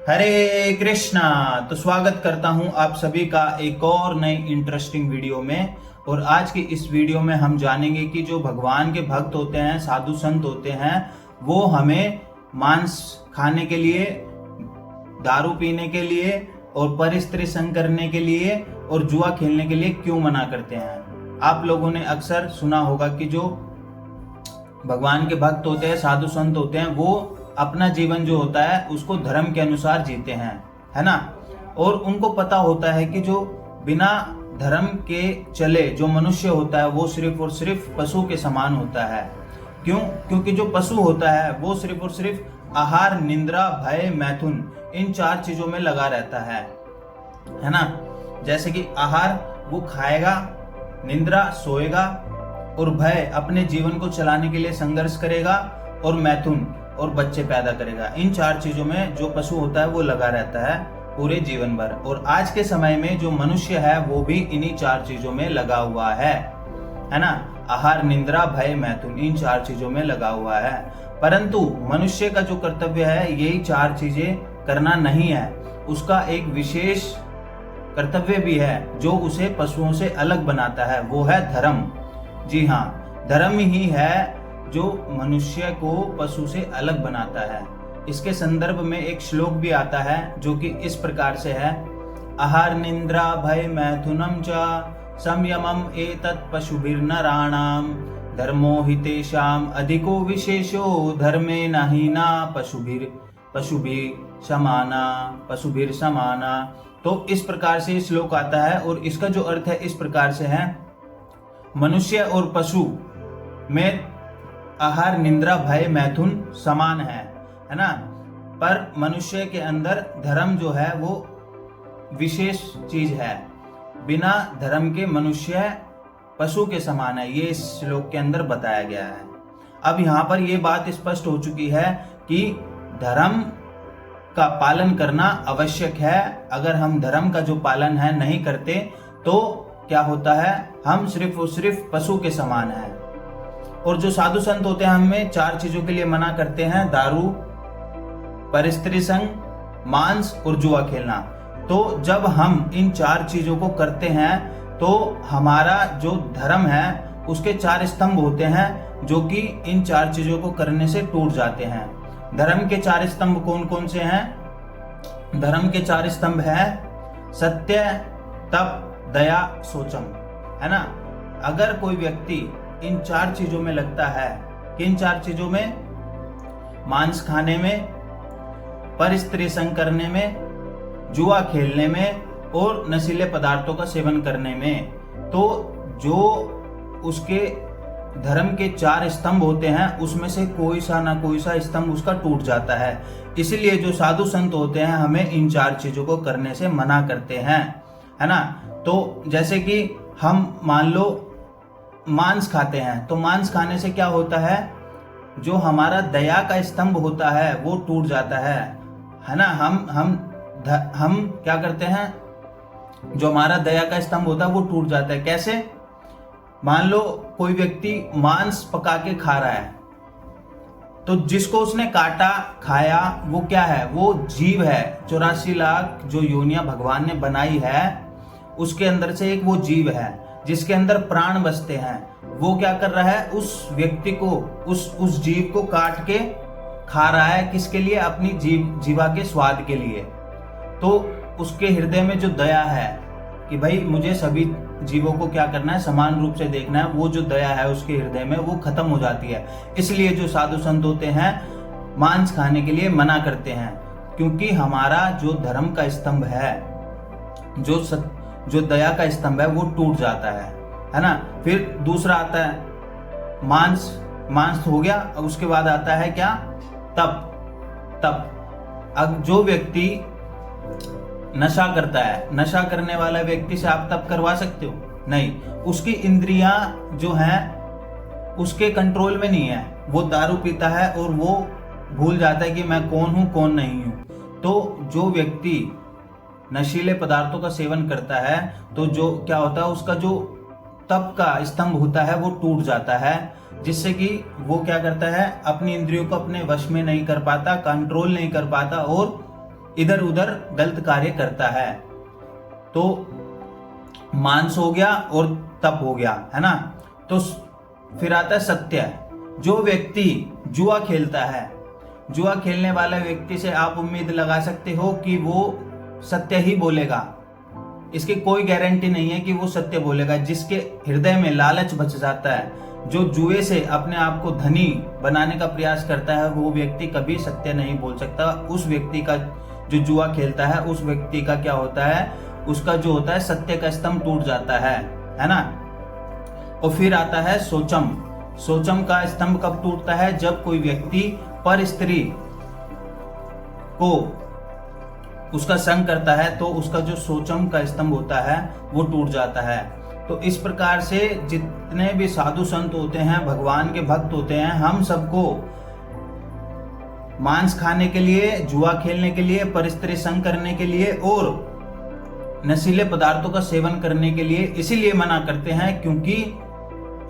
हरे कृष्णा। तो स्वागत करता हूं आप सभी का एक और नई इंटरेस्टिंग वीडियो में। और आज की इस वीडियो में हम जानेंगे कि जो भगवान के भक्त होते हैं, साधु संत होते हैं, वो हमें मांस खाने के लिए, दारू पीने के लिए और परस्त्री संग करने के लिए और जुआ खेलने के लिए क्यों मना करते हैं। आप लोगों ने अक्सर सुना होगा कि जो भगवान के भक्त होते हैं, साधु संत होते हैं, वो अपना जीवन जो होता है उसको धर्म के अनुसार जीते हैं, है ना। और उनको पता होता है कि जो बिना धर्म के चले जो मनुष्य होता है वो सिर्फ और सिर्फ पशु के समान होता है। क्यों? क्योंकि जो पशु होता है वो सिर्फ और सिर्फ आहार, निद्रा, भय, मैथुन, इन 4 चीजों में लगा रहता है ना। जैसे कि आहार वो खाएगा, निद्रा सोएगा, और भय अपने जीवन को चलाने के लिए संघर्ष करेगा, और मैथुन और बच्चे पैदा करेगा। इन 4 चीजों में जो पशु होता है वो लगा रहता है पूरे जीवन भर। और आज के समय में जो मनुष्य है वो भी इन्हीं 4 चीजों में लगा हुआ है ना। आहार, निद्रा, भय, मैथुन, इन 4 चीजों में लगा हुआ है। परंतु मनुष्य का जो कर्तव्य है यही 4 चीजें करना नहीं है। उसका एक विशेष कर्तव्य भी है जो उसे पशुओं से अलग बनाता है, वो है धर्म। जी हाँ, धर्म ही है जो मनुष्य को पशु से अलग बनाता है। इसके संदर्भ में एक श्लोक भी आता है जो कि इस प्रकार से है। आहार, निद्रा, भय, मैथुनम च संयमम एतत् पशुभिर्नराणाम धर्मो हि तेषाम अधिको विशेषो धर्मे नहीना पशुभिर समाना। तो इस प्रकार से श्लोक आता है और इसका जो अर्थ है इस प्रकार से है। मनुष्य और पशु में आहार, निद्रा, भय, मैथुन समान है ना। पर मनुष्य के अंदर धर्म जो है वो विशेष चीज है। बिना धर्म के मनुष्य पशु के समान है, ये इस श्लोक के अंदर बताया गया है। अब यहाँ पर ये बात स्पष्ट हो चुकी है कि धर्म का पालन करना आवश्यक है। अगर हम धर्म का जो पालन है नहीं करते तो क्या होता है, हम सिर्फ और सिर्फ पशु के समान हैं। और जो साधु संत होते हैं हमें 4 चीजों के लिए मना करते हैं: दारू, परस्त्री संग, मांस और जुआ खेलना। तो जब हम इन 4 चीजों को करते हैं तो हमारा जो धर्म है उसके 4 स्तंभ होते हैं जो कि इन 4 चीजों को करने से टूट जाते हैं। धर्म के 4 स्तंभ कौन कौन से हैं? धर्म के 4 स्तंभ है सत्य, तप, दया, शौचम, है ना। अगर कोई व्यक्ति इन 4 चीजों में लगता है, किन 4 चीजों में? मांस खाने में, परस्त्री संग करने में, जुआ खेलने में और नशीले पदार्थों का सेवन करने में, तो जो उसके धर्म के 4 स्तंभ होते हैं उसमें से कोई सा ना कोई सा स्तंभ उसका टूट जाता है। इसलिए जो साधु संत होते हैं हमें इन 4 चीजों को करने से मना करते हैं, है ना। तो जैसे कि हम मान लो मांस खाते हैं, तो मांस खाने से क्या होता है, जो हमारा दया का स्तंभ होता है वो टूट जाता है ना। हम क्या करते हैं, जो हमारा दया का स्तंभ होता है वो टूट जाता है। कैसे? मान लो कोई व्यक्ति मांस पका के खा रहा है, तो जिसको उसने काटा, खाया, वो क्या है? वो जीव है। 84 लाख जो योनियां भगवान ने बनाई है उसके अंदर से एक वो जीव है जिसके अंदर प्राण बसते हैं। वो क्या कर रहा है, उस व्यक्ति को, उस जीव को काट के खा रहा है। किसके लिए? अपनी जीवा के स्वाद के लिए। तो उसके हृदय में जो दया है कि भाई मुझे सभी जीवों को क्या करना है, समान रूप से देखना है, वो जो दया है उसके हृदय में वो खत्म हो जाती है। इसलिए जो साधु संत होते हैं मांस खाने के लिए मना करते हैं, क्योंकि हमारा जो धर्म का स्तंभ है, जो दया का स्तंभ है वो टूट जाता है ना। फिर दूसरा आता है मांस हो गया। अब उसके बाद आता है क्या? तप। अब जो व्यक्ति नशा करता है, नशा करने वाला व्यक्ति से आप तप करवा सकते हो? नहीं। उसकी इंद्रियां जो हैं उसके कंट्रोल में नहीं है। वो दारू पीता है और वो भूल जाता है कि मैं कौन हूं कौन नहीं हूं। तो जो व्यक्ति नशीले पदार्थों का सेवन करता है तो जो क्या होता है, उसका जो तप का स्तंभ होता है वो टूट जाता है, जिससे कि वो क्या करता है, अपनी इंद्रियों को अपने वश में नहीं कर पाता, कंट्रोल नहीं कर पाता और इधर उधर गलत कार्य करता है। तो मांस हो गया और तप हो गया, है ना। तो फिर आता है सत्य। जो व्यक्ति जुआ खेलता है, जुआ खेलने वाले व्यक्ति से आप उम्मीद लगा सकते हो कि वो सत्य ही बोलेगा। इसकी कोई गारंटी नहीं है कि वो सत्य बोलेगा। जिसके हृदय में लालच बच जाता है, जो जुए से अपने आप को धनी बनाने का प्रयास करता है, वो व्यक्ति कभी सत्य नहीं बोल सकता। उस व्यक्ति का, जो जुआ खेलता है, उस व्यक्ति का क्या होता है, उसका जो होता है सत्य का स्तंभ टूट जाता है ना। और फिर आता है सोचम। सोचम का स्तंभ कब टूटता है? जब कोई व्यक्ति पर स्त्री को उसका संग करता है, तो उसका जो सोचम का स्तंभ होता है वो टूट जाता है। तो इस प्रकार से जितने भी साधु संत होते हैं, भगवान के भक्त होते हैं, हम सबको मांस खाने के लिए, जुआ खेलने के लिए, परस्त्री संग करने के लिए और नशीले पदार्थों का सेवन करने के लिए इसीलिए मना करते हैं, क्योंकि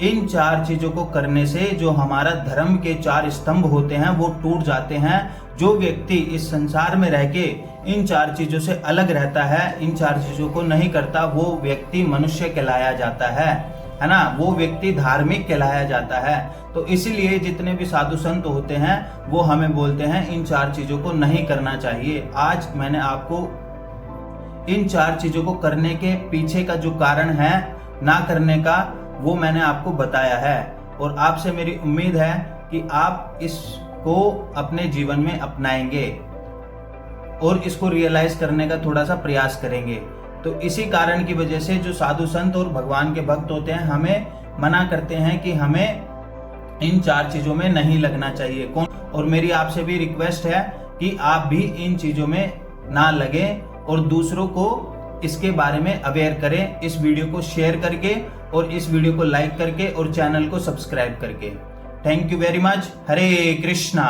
इन 4 चीजों को करने से जो हमारा धर्म के 4 स्तंभ होते हैं वो टूट जाते हैं। जो व्यक्ति इस संसार में रह के इन 4 चीजों से अलग रहता है, इन 4 चीजों को नहीं करता, वो व्यक्ति मनुष्य कहलाया जाता है ना। वो व्यक्ति धार्मिक कहलाया जाता है। तो इसीलिए जितने भी साधु संत होते हैं वो हमें बोलते हैं इन 4 चीजों को नहीं करना चाहिए। आज मैंने आपको इन 4 चीजों को करने के पीछे का जो कारण है ना करने का, वो मैंने आपको बताया है। और आपसे मेरी उम्मीद है कि आप इसको अपने जीवन में अपनाएंगे और इसको रियलाइज करने का थोड़ा सा प्रयास करेंगे। तो इसी कारण की वजह से जो साधु संत और भगवान के भक्त होते हैं हमें मना करते हैं कि हमें इन 4 चीजों में नहीं लगना चाहिए। और मेरी आपसे भी रिक्वेस्ट है कि आप भी इन चीजों में ना लगें और दूसरों को इसके बारे में अवेयर करें, इस वीडियो को शेयर करके और इस वीडियो को लाइक करके और चैनल को सब्सक्राइब करके। Thank you very much. Hare Krishna.